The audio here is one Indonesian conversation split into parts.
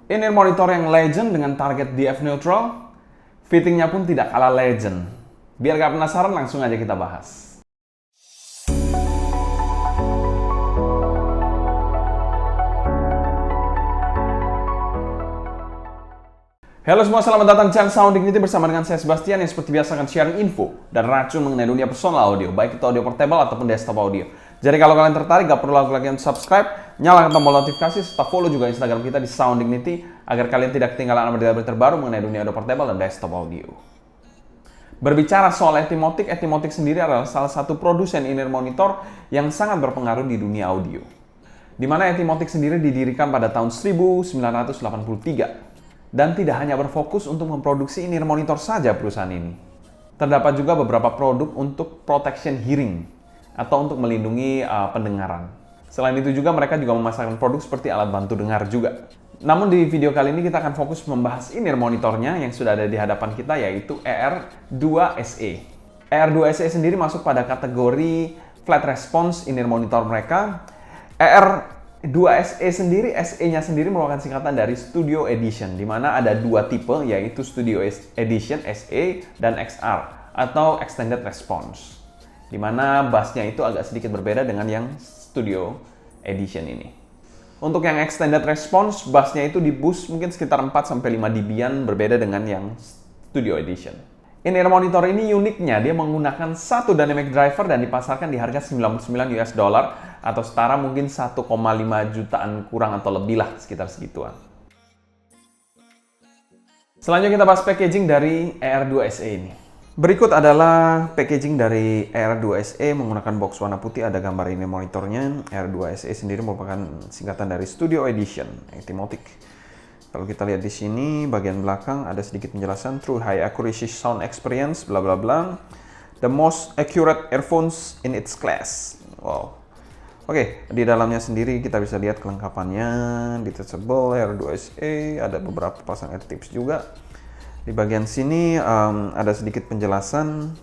In-ear monitor yang legend dengan target DF neutral, fittingnya pun tidak kalah legend. Biar gak penasaran, langsung aja kita bahas. Halo semua, selamat datang di channel Sound Dignity bersama dengan saya Sebastian yang seperti biasa akan sharing info dan racun mengenai dunia personal audio, baik itu audio portable ataupun desktop audio. Jadi kalau kalian tertarik, gak perlu lagi untuk subscribe, nyalakan tombol notifikasi, serta follow juga Instagram kita di Sound Dignity agar kalian tidak ketinggalan berita-berita terbaru mengenai dunia audio portable dan desktop audio. Berbicara soal Etymotic, Etymotic sendiri adalah salah satu produsen in-ear monitor yang sangat berpengaruh di dunia audio. Di mana Etymotic sendiri didirikan pada tahun 1983. Dan tidak hanya berfokus untuk memproduksi in-ear monitor saja perusahaan ini. Terdapat juga beberapa produk untuk protection hearing atau untuk melindungi pendengaran. Selain itu juga mereka juga memasarkan produk seperti alat bantu dengar juga. Namun di video kali ini kita akan fokus membahas in-ear monitornya yang sudah ada di hadapan kita, yaitu ER2SE. ER2SE sendiri masuk pada kategori flat response in-ear monitor mereka. ER2SE sendiri, SE-nya sendiri merupakan singkatan dari Studio Edition, di mana ada dua tipe, yaitu Studio Edition SE dan XR atau Extended Response, di mana bassnya itu agak sedikit berbeda dengan yang Studio Edition ini. Untuk yang Extended Response, bassnya itu di boost mungkin sekitar 4-5 dB-an, berbeda dengan yang Studio Edition. In-ear monitor ini uniknya, dia menggunakan satu dynamic driver dan dipasarkan di harga $99 atau setara mungkin 1,5 jutaan kurang atau lebih lah, sekitar segituan. Selanjutnya kita bahas packaging dari ER2SE ini. Berikut adalah packaging dari ER2SE menggunakan box warna putih, ada gambar in-ear monitornya. ER2SE sendiri merupakan singkatan dari Studio Edition, Etymotic. Kalau kita lihat di sini, bagian belakang ada sedikit penjelasan, True High Accuracy Sound Experience, bla bla bla. The most accurate earphones in its class. Wow. Oke, di dalamnya sendiri kita bisa lihat kelengkapannya, detachable, ER2SE, ada beberapa pasang ear tips juga. Di bagian sini ada sedikit penjelasan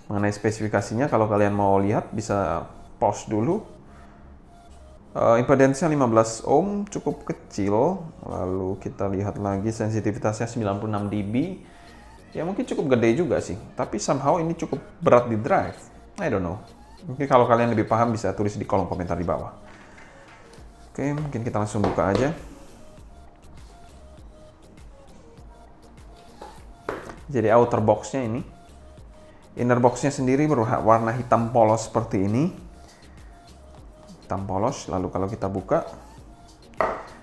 mengenai spesifikasinya. Kalau kalian mau lihat, bisa pause dulu. Impedance-nya 15 ohm, cukup kecil. Lalu kita lihat lagi sensitivitasnya 96 dB. Ya mungkin cukup gede juga sih, tapi somehow ini cukup berat di drive. I don't know. Mungkin kalau kalian lebih paham bisa tulis di kolom komentar di bawah. Oke, mungkin kita langsung buka aja. Jadi outer box-nya ini. Inner box-nya sendiri berwarna hitam polos seperti ini. Hitam polos. Lalu kalau kita buka,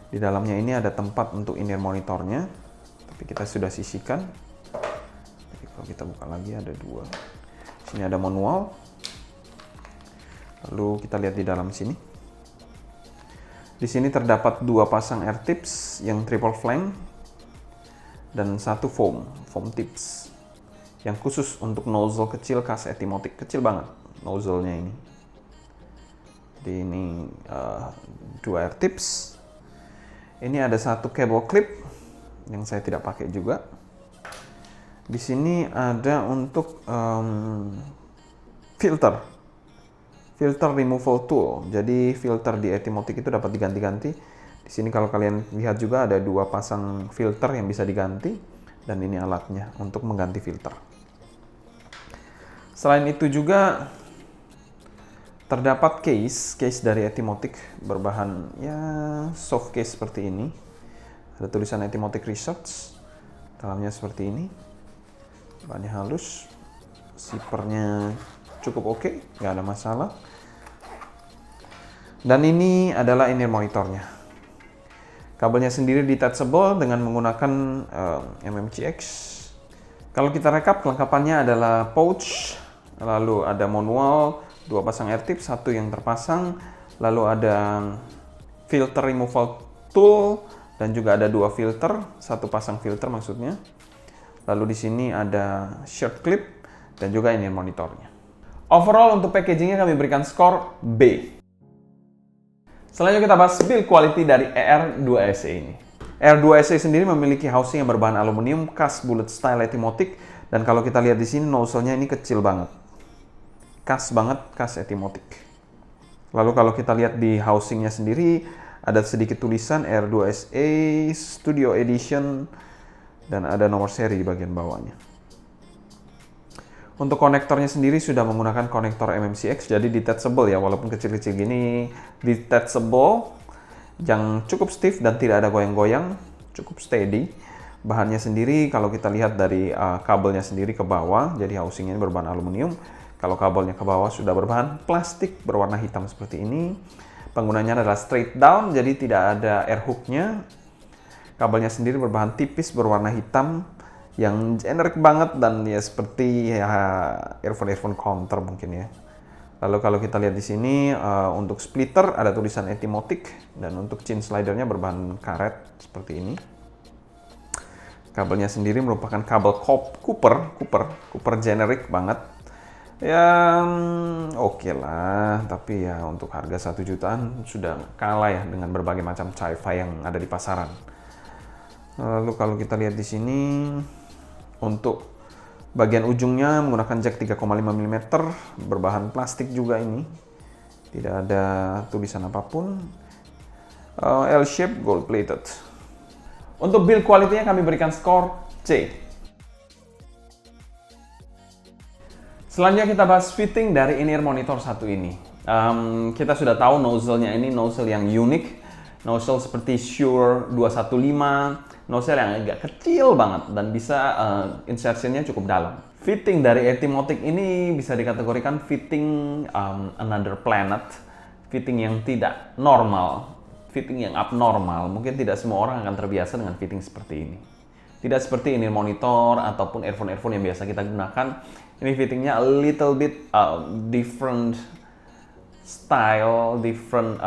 di dalamnya ini ada tempat untuk in-ear monitornya, tapi kita sudah sisihkan. Jadi kalau kita buka lagi ada dua. Sini ada manual. Lalu kita lihat di dalam sini. Di sini terdapat dua pasang ear tips yang triple flank dan satu foam tips yang khusus untuk nozzle kecil khas Etymotic, kecil banget nozzle-nya ini. Jadi ini dua air tips. Ini ada satu cable clip yang saya tidak pakai juga. Di sini ada untuk filter removal tool. Jadi filter di Etymotic itu dapat diganti-ganti. Di sini kalau kalian lihat juga ada dua pasang filter yang bisa diganti, dan ini alatnya untuk mengganti filter. Selain itu juga terdapat case dari Etymotic berbahan ya soft case seperti ini. Ada tulisan Etymotic Research. Dalamnya seperti ini. Bahannya halus. Zippernya cukup oke, nggak ada masalah. Dan ini adalah in-ear monitornya. Kabelnya sendiri detachable dengan menggunakan MMCX. Kalau kita rekap, kelengkapannya adalah pouch, lalu ada manual, dua pasang air tips, satu yang terpasang, lalu ada filter removal tool, dan juga ada dua filter, satu pasang filter maksudnya. Lalu di sini ada shirt clip dan juga in-ear monitornya. Overall untuk packagingnya kami berikan skor B. Selanjutnya kita bahas build quality dari ER2SE ini. ER2SE sendiri memiliki housing yang berbahan aluminium khas bullet style Etymotic, dan kalau kita lihat di sini nozzle-nya ini kecil banget. Khas banget, khas Etymotic. Lalu kalau kita lihat di housingnya sendiri, Ada sedikit tulisan R2SA Studio Edition dan ada nomor seri di bagian bawahnya. Untuk konektornya sendiri sudah menggunakan konektor MMCX, jadi detachable ya, walaupun kecil-kecil gini detachable, yang cukup stiff dan tidak ada goyang-goyang, cukup steady. Bahannya sendiri kalau kita lihat dari kabelnya sendiri ke bawah, jadi housingnya berbahan aluminium. Kalau kabelnya ke bawah sudah berbahan plastik berwarna hitam seperti ini. Penggunanya adalah straight down, jadi tidak ada air hooknya. Kabelnya sendiri berbahan tipis berwarna hitam yang generik banget dan ya seperti ya earphone counter mungkin ya. Lalu kalau kita lihat di sini untuk splitter ada tulisan Etimotic dan untuk chin slidernya berbahan karet seperti ini. Kabelnya sendiri merupakan kabel Cooper generik banget. Ya oke lah, tapi ya untuk harga 1 jutaan sudah kalah ya dengan berbagai macam Chi-Fi yang ada di pasaran. Lalu kalau kita lihat di sini untuk bagian ujungnya menggunakan jack 3,5 mm berbahan plastik juga ini. Tidak ada tulisan apapun. L-shape gold plated. Untuk build quality-nya kami berikan skor C. Selanjutnya kita bahas fitting dari in-ear monitor satu ini. Kita sudah tahu nozzle-nya ini nozzle yang unik, nozzle seperti Shure 215, nozzle yang agak kecil banget dan bisa insertion-nya cukup dalam. Fitting dari Etimotic ini bisa dikategorikan fitting another planet, fitting yang tidak normal, fitting yang abnormal. Mungkin tidak semua orang akan terbiasa dengan fitting seperti ini. Tidak seperti in-ear monitor ataupun earphone yang biasa kita gunakan. Ini fittingnya a little bit different style, different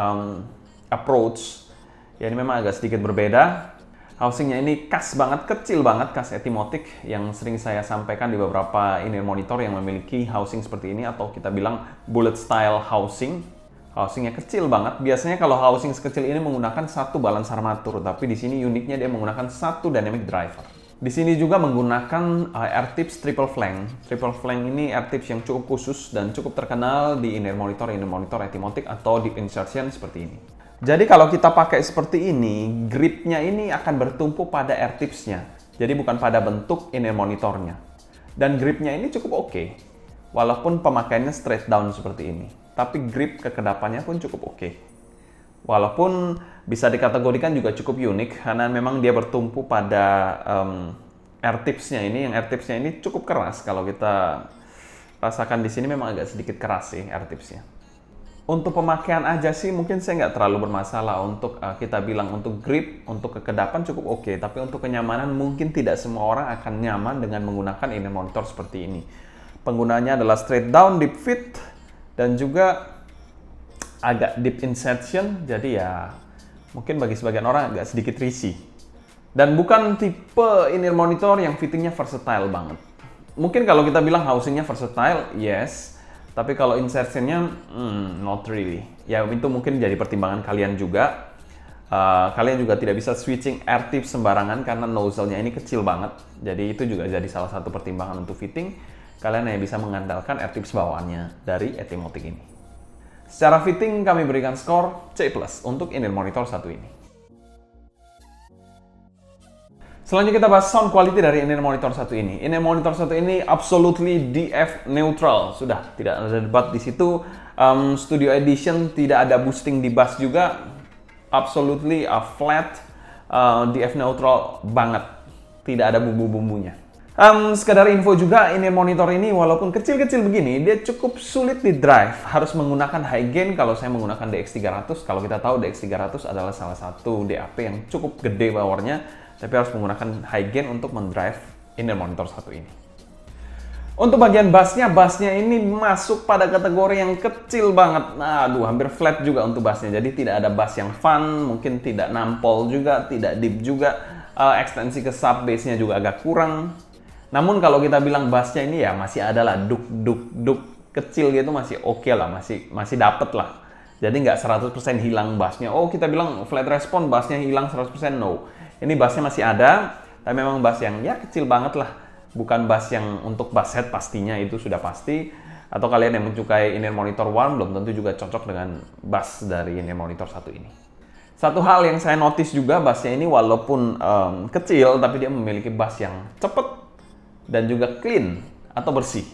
approach. Ya ini memang agak sedikit berbeda. Housingnya ini khas banget, kecil banget, khas Etimotic yang sering saya sampaikan di beberapa in-ear monitor yang memiliki housing seperti ini atau kita bilang bullet style housing. Housingnya kecil banget. Biasanya kalau housing sekecil ini menggunakan satu balance armatur, tapi di sini uniknya dia menggunakan satu dynamic driver. Di sini juga menggunakan AirTips Triple Flank. Triple Flank ini AirTips yang cukup khusus dan cukup terkenal di in-ear monitor Etimotic atau deep insertion seperti ini. Jadi kalau kita pakai seperti ini, gripnya ini akan bertumpu pada AirTips-nya. Jadi bukan pada bentuk in-ear monitornya. Dan gripnya ini cukup oke. Walaupun pemakaiannya straight down seperti ini. Tapi grip kekedapannya pun cukup oke. Walaupun bisa dikategorikan juga cukup unik karena memang dia bertumpu pada AirTips-nya ini. Yang AirTips-nya ini cukup keras. Kalau kita rasakan di sini memang agak sedikit keras sih AirTips-nya. Untuk pemakaian aja sih mungkin saya nggak terlalu bermasalah. Untuk kita bilang untuk grip, untuk kekedapan cukup oke. Tapi untuk kenyamanan mungkin tidak semua orang akan nyaman dengan menggunakan in-ear monitor seperti ini. Penggunaannya adalah straight down, deep fit, dan juga agak deep insertion, jadi ya mungkin bagi sebagian orang agak sedikit risih. Dan bukan tipe in-ear monitor yang fittingnya versatile banget. Mungkin kalau kita bilang housingnya versatile, yes. Tapi kalau insertionnya, not really. Ya itu mungkin jadi pertimbangan kalian juga. Kalian juga tidak bisa switching AirTips sembarangan karena nozzle-nya ini kecil banget. Jadi itu juga jadi salah satu pertimbangan untuk fitting. Kalian hanya bisa mengandalkan AirTips bawaannya dari Etimotic ini. Secara fitting kami berikan skor C+ untuk in-ear monitor satu ini. Selanjutnya kita bahas sound quality dari in-ear monitor satu ini. In-ear monitor satu ini absolutely DF neutral. Sudah, tidak ada debat di situ. Studio Edition tidak ada boosting di bass juga. Absolutely flat, DF neutral banget. Tidak ada bumbu-bumbunya. Sekadar info juga, in-ear monitor ini walaupun kecil-kecil begini, dia cukup sulit di drive. Harus menggunakan high gain kalau saya menggunakan DX300. Kalau kita tahu DX300 adalah salah satu DAP yang cukup gede powernya, tapi harus menggunakan high gain untuk mendrive in-ear monitor satu ini. Untuk bagian bassnya ini masuk pada kategori yang kecil banget. Nah, aduh, hampir flat juga untuk bassnya. Jadi tidak ada bass yang fun, mungkin tidak nampol juga, tidak deep juga. Ekstensi ke sub bassnya juga agak kurang. Namun kalau kita bilang bassnya ini ya masih ada lah, duk kecil gitu masih oke lah, masih dapet lah. Jadi nggak 100% hilang bassnya. Oh kita bilang flat response bassnya hilang 100%, no. Ini bassnya masih ada, tapi memang bass yang ya kecil banget lah. Bukan bass yang untuk bass head pastinya itu sudah pasti. Atau kalian yang menyukai in-ear monitor warm belum tentu juga cocok dengan bass dari in-ear monitor satu ini. Satu hal yang saya notice juga, bassnya ini walaupun kecil, tapi dia memiliki bass yang cepet dan juga clean atau bersih.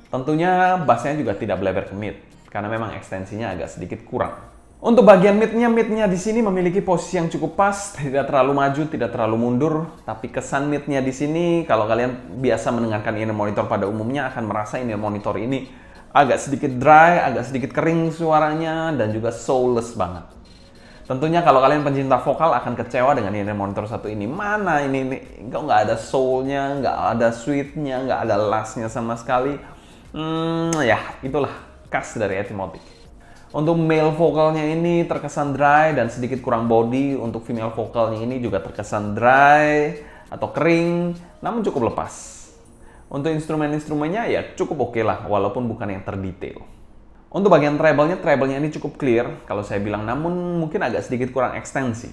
Tentunya bassnya juga tidak beleber ke mid, karena memang ekstensinya agak sedikit kurang. Untuk bagian midnya di sini memiliki posisi yang cukup pas, tidak terlalu maju, tidak terlalu mundur. Tapi kesan midnya di sini, kalau kalian biasa mendengarkan in-ear monitor pada umumnya, akan merasa in-ear monitor ini agak sedikit dry, agak sedikit kering suaranya, dan juga soulless banget. Tentunya kalau kalian pencinta vokal akan kecewa dengan in-ear monitor satu ini. Mana ini nggak ada soul-nya, nggak ada sweet-nya, nggak ada last-nya sama sekali. Ya, itulah khas dari Etymotic. Untuk male vokalnya ini terkesan dry dan sedikit kurang body. Untuk female vokalnya ini juga terkesan dry atau kering, namun cukup lepas. Untuk instrumen-instrumennya ya cukup oke lah, walaupun bukan yang terdetail. Untuk bagian treble-nya ini cukup clear, kalau saya bilang, namun mungkin agak sedikit kurang ekstensi.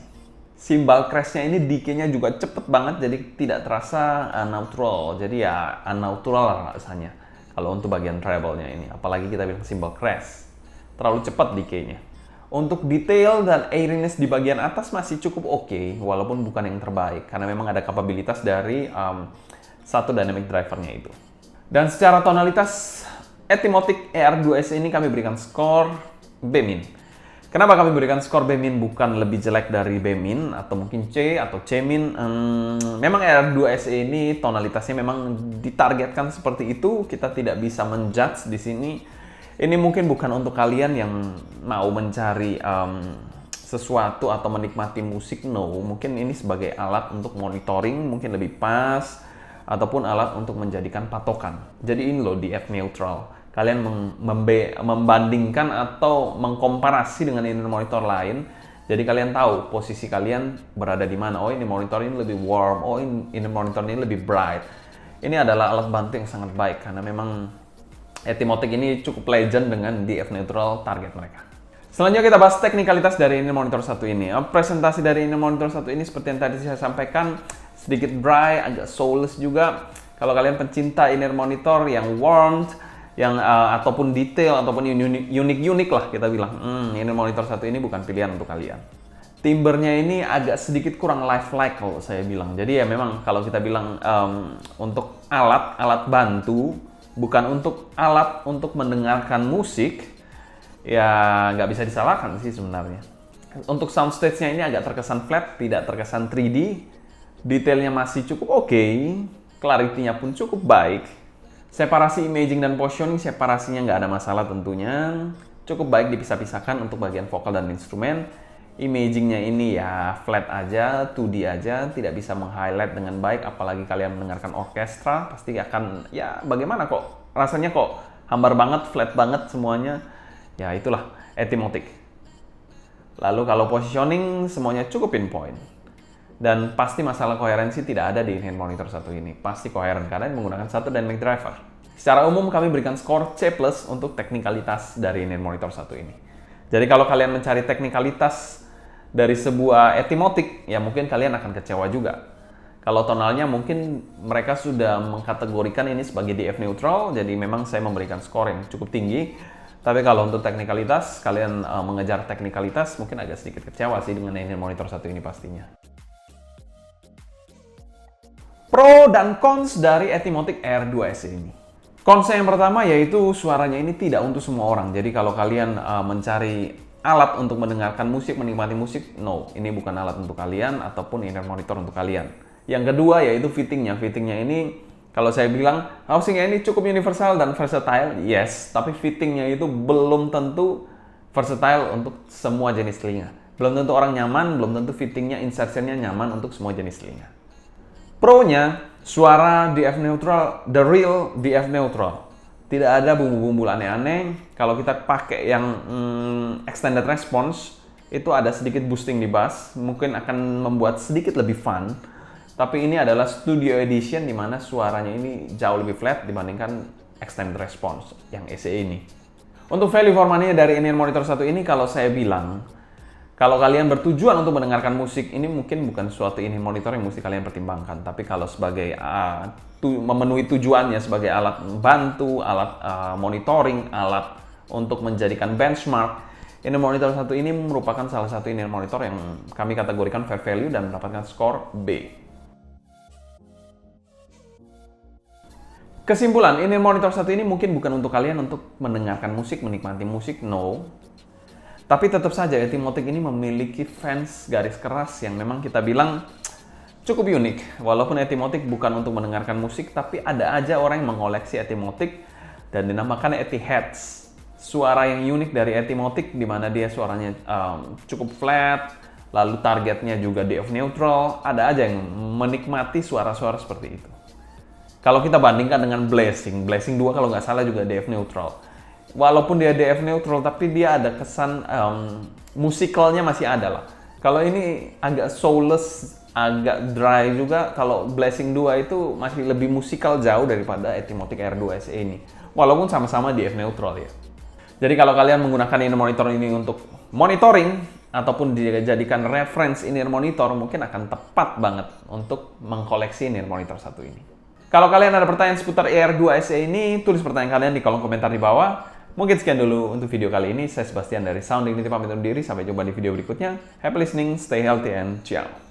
Cymbal crash-nya ini decay-nya juga cepet banget, jadi tidak terasa unnatural. Jadi ya unnatural rasanya kalau untuk bagian treble-nya ini. Apalagi kita bilang cymbal crash. Terlalu cepat decay-nya. Untuk detail dan airiness di bagian atas masih cukup oke, walaupun bukan yang terbaik. Karena memang ada kapabilitas dari satu dynamic driver-nya itu. Dan secara tonalitas, Etymotic ER2S ini kami berikan skor B-. Kenapa kami berikan skor B- bukan lebih jelek dari B- atau mungkin C atau C-? Memang ER2S ini tonalitasnya memang ditargetkan seperti itu. Kita tidak bisa menjudge di sini. Ini mungkin bukan untuk kalian yang mau mencari sesuatu atau menikmati musik. No, mungkin ini sebagai alat untuk monitoring mungkin lebih pas, ataupun alat untuk menjadikan patokan. Jadi ini loh di F neutral. Kalian membandingkan atau mengkomparasi dengan in-ear monitor lain. Jadi kalian tahu posisi kalian berada di mana. Oh, ini monitor ini lebih warm. Oh, in-ear monitor ini lebih bright. Ini adalah alat bantu yang sangat baik karena memang Etymotic ini cukup legend dengan di F neutral target mereka. Selanjutnya kita bahas teknikalitas dari in-ear monitor satu ini. Presentasi dari in-ear monitor satu ini seperti yang tadi saya sampaikan, sedikit dry, agak soulless juga. Kalau kalian pencinta in-ear monitor yang warm, yang ataupun detail ataupun unik lah kita bilang, ini monitor satu ini bukan pilihan untuk kalian. Timbernya ini agak sedikit kurang lifelike kalau saya bilang. Jadi ya memang kalau kita bilang untuk alat bantu, bukan untuk alat untuk mendengarkan musik, ya nggak bisa disalahkan sih sebenarnya. Untuk soundstage-nya ini agak terkesan flat, tidak terkesan 3D. Detailnya masih cukup oke, clarity-nya pun cukup baik. Separasi imaging dan positioning, separasinya nggak ada masalah tentunya. Cukup baik dipisah-pisahkan untuk bagian vokal dan instrumen. Imagingnya ini ya flat aja, 2D aja, tidak bisa meng-highlight dengan baik. Apalagi kalian mendengarkan orkestra, pasti akan, ya bagaimana kok, rasanya kok hambar banget, flat banget semuanya. Ya itulah Etymotic. Lalu kalau positioning, semuanya cukup pinpoint. Dan pasti masalah koherensi tidak ada di in-ear monitor satu ini. Pasti koheren karena menggunakan satu dynamic driver. Secara umum kami berikan skor C+ untuk teknikalitas dari in-ear monitor satu ini. Jadi kalau kalian mencari teknikalitas dari sebuah Etymotic, ya mungkin kalian akan kecewa juga. Kalau tonalnya mungkin mereka sudah mengkategorikan ini sebagai DF neutral, jadi memang saya memberikan skor yang cukup tinggi. Tapi kalau untuk teknikalitas, kalian mengejar teknikalitas, mungkin agak sedikit kecewa sih dengan in-ear monitor satu ini pastinya. Pro dan cons dari Etymotic ER2S ini. Cons yang pertama yaitu suaranya ini tidak untuk semua orang. Jadi kalau kalian mencari alat untuk mendengarkan musik, menikmati musik, no, ini bukan alat untuk kalian ataupun in-ear monitor untuk kalian. Yang kedua yaitu fittingnya. Fittingnya ini kalau saya bilang housingnya ini cukup universal dan versatile, yes. Tapi fittingnya itu belum tentu versatile untuk semua jenis telinga. Belum tentu orang nyaman, belum tentu fittingnya, insertionnya nyaman untuk semua jenis telinga. Pro-nya, suara DF neutral, the real DF neutral. Tidak ada bumbu-bumbu aneh-aneh. Kalau kita pakai yang extended response, itu ada sedikit boosting di bass, mungkin akan membuat sedikit lebih fun. Tapi ini adalah studio edition di mana suaranya ini jauh lebih flat dibandingkan extended response yang ECE ini. Untuk value for money dari in-ear monitor satu ini, kalau saya bilang, kalau kalian bertujuan untuk mendengarkan musik, ini mungkin bukan suatu in-ear monitor yang mesti kalian pertimbangkan. Tapi kalau sebagai memenuhi tujuannya sebagai alat bantu, alat monitoring, alat untuk menjadikan benchmark, In-ear monitor satu ini merupakan salah satu in-ear monitor yang kami kategorikan fair value dan mendapatkan skor B. Kesimpulan, in-ear monitor satu ini mungkin bukan untuk kalian untuk mendengarkan musik, menikmati musik, no. Tapi tetap saja Etymotic ini memiliki fans garis keras yang memang kita bilang cukup unik. Walaupun Etymotic bukan untuk mendengarkan musik, tapi ada aja orang yang mengoleksi Etymotic dan dinamakan Etyheads. Suara yang unik dari Etymotic di mana dia suaranya cukup flat, lalu targetnya juga DF neutral. Ada aja yang menikmati suara-suara seperti itu. Kalau kita bandingkan dengan Blessing 2 kalau nggak salah juga DF neutral. Walaupun dia DF neutral, tapi dia ada kesan musikalnya masih ada lah. Kalau ini agak soulless, agak dry juga. Kalau Blessing 2 itu masih lebih musikal jauh daripada Etymotic R2 SE ini. Walaupun sama-sama DF neutral ya. Jadi kalau kalian menggunakan in-ear monitor ini untuk monitoring ataupun dijadikan reference in-ear monitor, mungkin akan tepat banget untuk mengkoleksi in-ear monitor satu ini. Kalau kalian ada pertanyaan seputar ER2 SE ini, tulis pertanyaan kalian di kolom komentar di bawah. Mungkin sekian dulu untuk video kali ini. Saya Sebastian dari Sound Dignity pamit undur diri. Sampai jumpa di video berikutnya. Happy listening, stay healthy, and ciao.